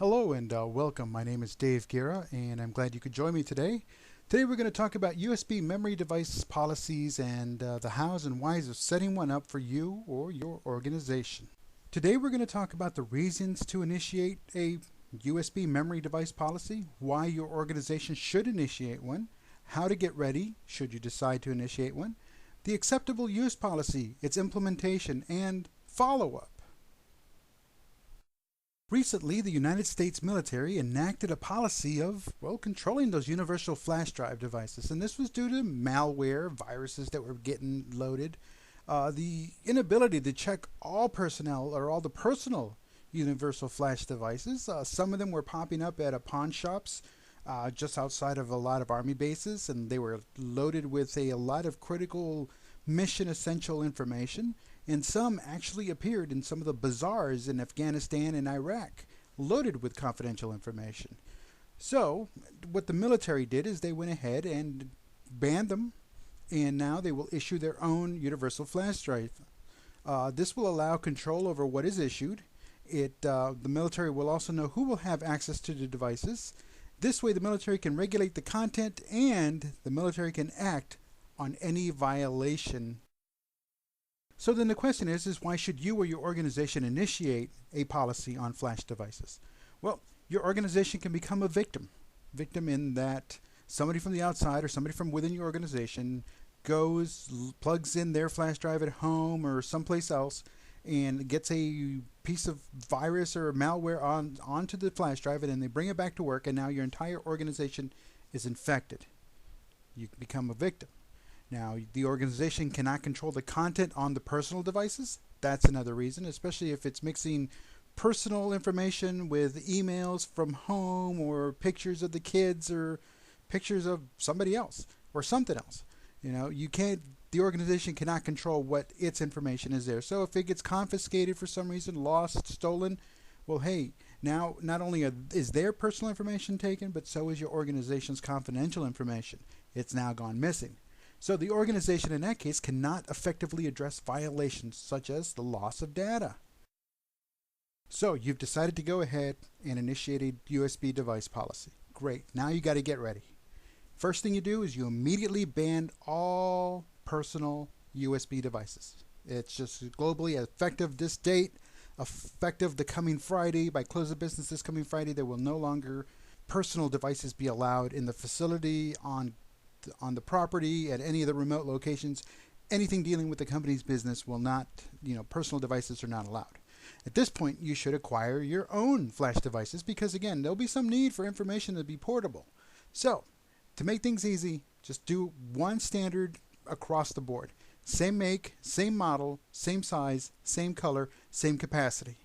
Hello and welcome. My name is Dave Guerra, and I'm glad you could join me today. Today we're going to talk about USB memory device policies and the hows and whys of setting one up for you or your organization. Today we're going to talk about the reasons to initiate a USB memory device policy, why your organization should initiate one, how to get ready should you decide to initiate one, the acceptable use policy, its implementation, and follow-up. Recently, the United States military enacted a policy of, controlling those universal flash drive devices. And this was due to malware, viruses that were getting loaded, the inability to check all personnel or all the personal universal flash devices. Some of them were popping up at pawn shops just outside of a lot of army bases, and they were loaded with a lot of critical mission essential information. And some actually appeared in some of the bazaars in Afghanistan and Iraq, loaded with confidential information. So, what the military did is they went ahead and banned them, and now they will issue their own universal flash drive. This will allow control over what is issued. The military will also know who will have access to the devices. This way, the military can regulate the content, and the military can act on any violation. So then the question is why should you or your organization initiate a policy on flash devices? Well, your organization can become a victim. Victim in that somebody from the outside or somebody from within your organization goes, plugs in their flash drive at home or someplace else and gets a piece of virus or malware onto the flash drive, and then they bring it back to work, and now your entire organization is infected. You become a victim. Now, the organization cannot control the content on the personal devices. That's another reason, especially if it's mixing personal information with emails from home or pictures of the kids or pictures of somebody else or something else. The organization cannot control what its information is there. So if it gets confiscated for some reason, lost, stolen, well, hey, now not only is their personal information taken, but so is your organization's confidential information. It's now gone missing. So the organization in that case cannot effectively address violations such as the loss of data. So you've decided to go ahead and initiate a USB device policy. Great. Now you got to get ready. First thing you do is you immediately ban all personal USB devices. It's just globally effective this date, effective the coming Friday. By close of business this coming Friday, there will no longer personal devices be allowed in the facility, on the property, at any of the remote locations. Anything dealing with the company's business will not, personal devices are not allowed. At this point, you should acquire your own flash devices because, again, there'll be some need for information to be portable. So, to make things easy, just do one standard across the board. Same make, same model, same size, same color, same capacity.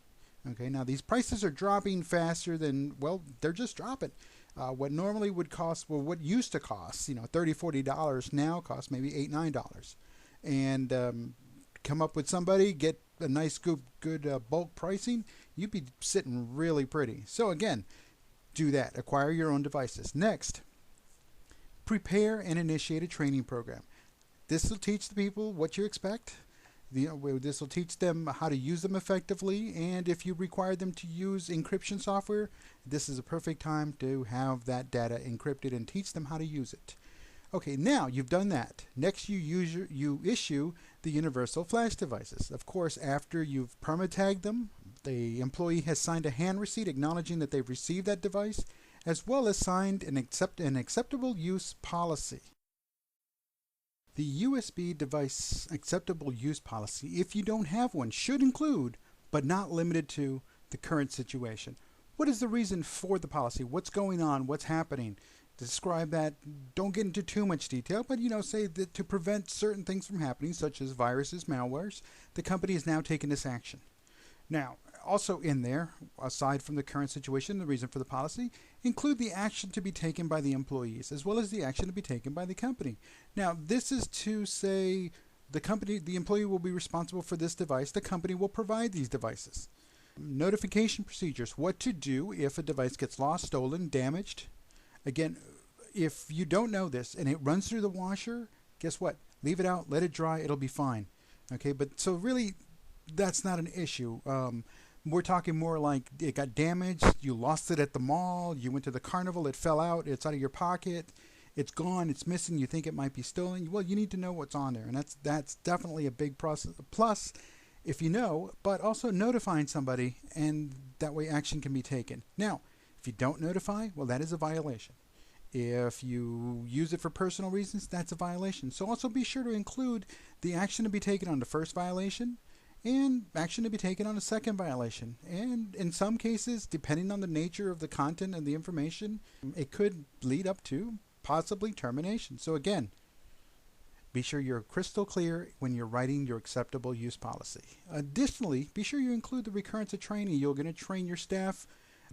Okay, now these prices are dropping faster than, they're just dropping. What normally would cost, what used to cost, $30, $40 now costs maybe $8, $9. And come up with somebody, get a nice good bulk pricing, you'd be sitting really pretty. So again, do that. Acquire your own devices. Next, prepare and initiate a training program. This will teach the people what you expect. This will teach them how to use them effectively, and if you require them to use encryption software, this is a perfect time to have that data encrypted and teach them how to use it. Okay, now you've done that. Next, you issue the universal flash devices. Of course, after you've perma-tagged them, the employee has signed a hand receipt acknowledging that they've received that device, as well as signed an acceptable use policy. The USB device acceptable use policy, if you don't have one, should include, but not limited to, the current situation. What is the reason for the policy? What's going on? What's happening? Describe that. Don't get into too much detail, but say that to prevent certain things from happening, such as viruses, malwares, the company is now taking this action. Now, also in there, aside from the current situation, the reason for the policy, include the action to be taken by the employees, as well as the action to be taken by the company. Now, this is to say the employee will be responsible for this device, the company will provide these devices. Notification procedures, what to do if a device gets lost, stolen, damaged. Again, if you don't know this and it runs through the washer, guess what? Leave it out, let it dry, it'll be fine. Okay, but so really, that's not an issue. We're talking more like it got damaged, you lost it at the mall, you went to the carnival, it fell out, it's out of your pocket, it's gone, it's missing, you think it might be stolen. Well, you need to know what's on there, and that's definitely a big process. Plus, if you know, but also notifying somebody, and that way action can be taken. Now, if you don't notify, well, that is a violation. If you use it for personal reasons, that's a violation. So also be sure to include the action to be taken on the first violation and action to be taken on a second violation. And in some cases, depending on the nature of the content and the information, it could lead up to possibly termination. So again, be sure you're crystal clear when you're writing your acceptable use policy. Additionally, be sure you include the recurrence of training. You're going to train your staff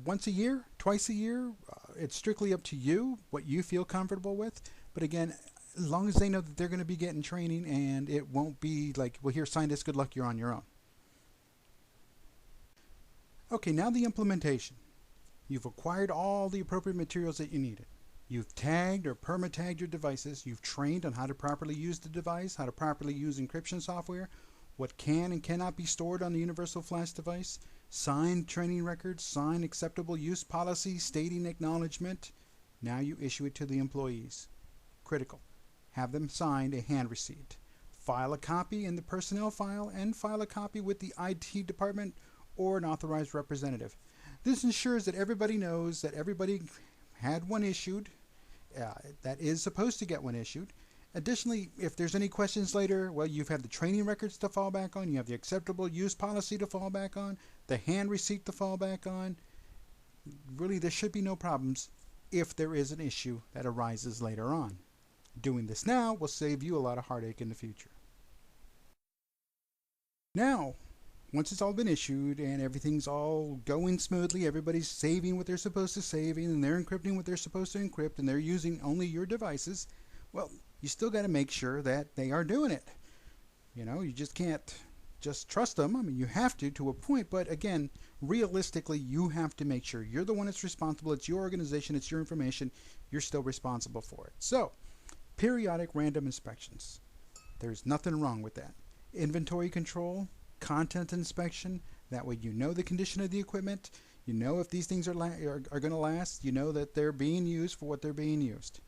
once a year, twice a year. It's strictly up to you, what you feel comfortable with. But again, as long as they know that they're going to be getting training, and it won't be like, well, here, sign this, good luck, you're on your own. Okay, now the implementation. You've acquired all the appropriate materials that you needed. You've tagged or perma-tagged your devices. You've trained on how to properly use the device, how to properly use encryption software, what can and cannot be stored on the Universal Flash device, signed training records, signed acceptable use policy stating acknowledgement. Now you issue it to the employees. Critical. Have them sign a hand receipt. File a copy in the personnel file and file a copy with the IT department or an authorized representative. This ensures that everybody knows that everybody had one issued, that is supposed to get one issued. Additionally, if there's any questions later, well, you've had the training records to fall back on, you have the acceptable use policy to fall back on, the hand receipt to fall back on. Really, there should be no problems if there is an issue that arises later on. Doing this now will save you a lot of heartache in the future. Now, once it's all been issued and everything's all going smoothly, everybody's saving what they're supposed to save and they're encrypting what they're supposed to encrypt and they're using only your devices, well, you still got to make sure that they are doing it. You know, you just can't just trust them. I mean, you have to a point, but again, realistically, you have to make sure you're the one that's responsible. It's your organization, it's your information. You're still responsible for it. So, periodic random inspections. There's nothing wrong with that. Inventory control, content inspection. That way you know the condition of the equipment. You know if these things are going to last. You know that they're being used for what they're being used.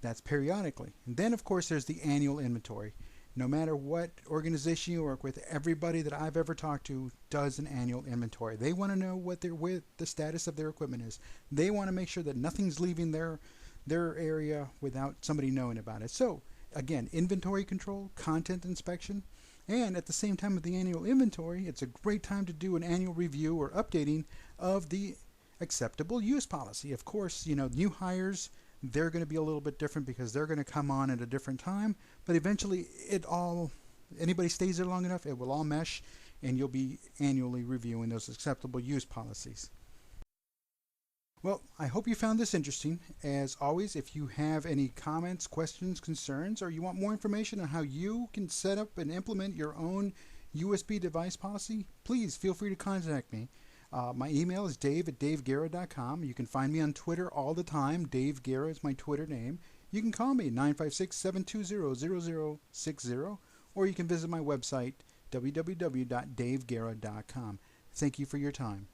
That's periodically. And then, of course, there's the annual inventory. No matter what organization you work with, everybody that I've ever talked to does an annual inventory. They want to know what the status of their equipment is. They want to make sure that nothing's leaving their area without somebody knowing about it. So, again, inventory control, content inspection, and at the same time of the annual inventory, it's a great time to do an annual review or updating of the acceptable use policy. Of course, you know, new hires, they're going to be a little bit different because they're going to come on at a different time, but eventually anybody stays there long enough, it will all mesh, and you'll be annually reviewing those acceptable use policies. Well, I hope you found this interesting. As always, if you have any comments, questions, concerns, or you want more information on how you can set up and implement your own USB device policy, please feel free to contact me. My email is dave@daveguerra.com. You can find me on Twitter all the time. Dave Guerra is my Twitter name. You can call me 956-720-0060, or you can visit my website, www.daveguerra.com. Thank you for your time.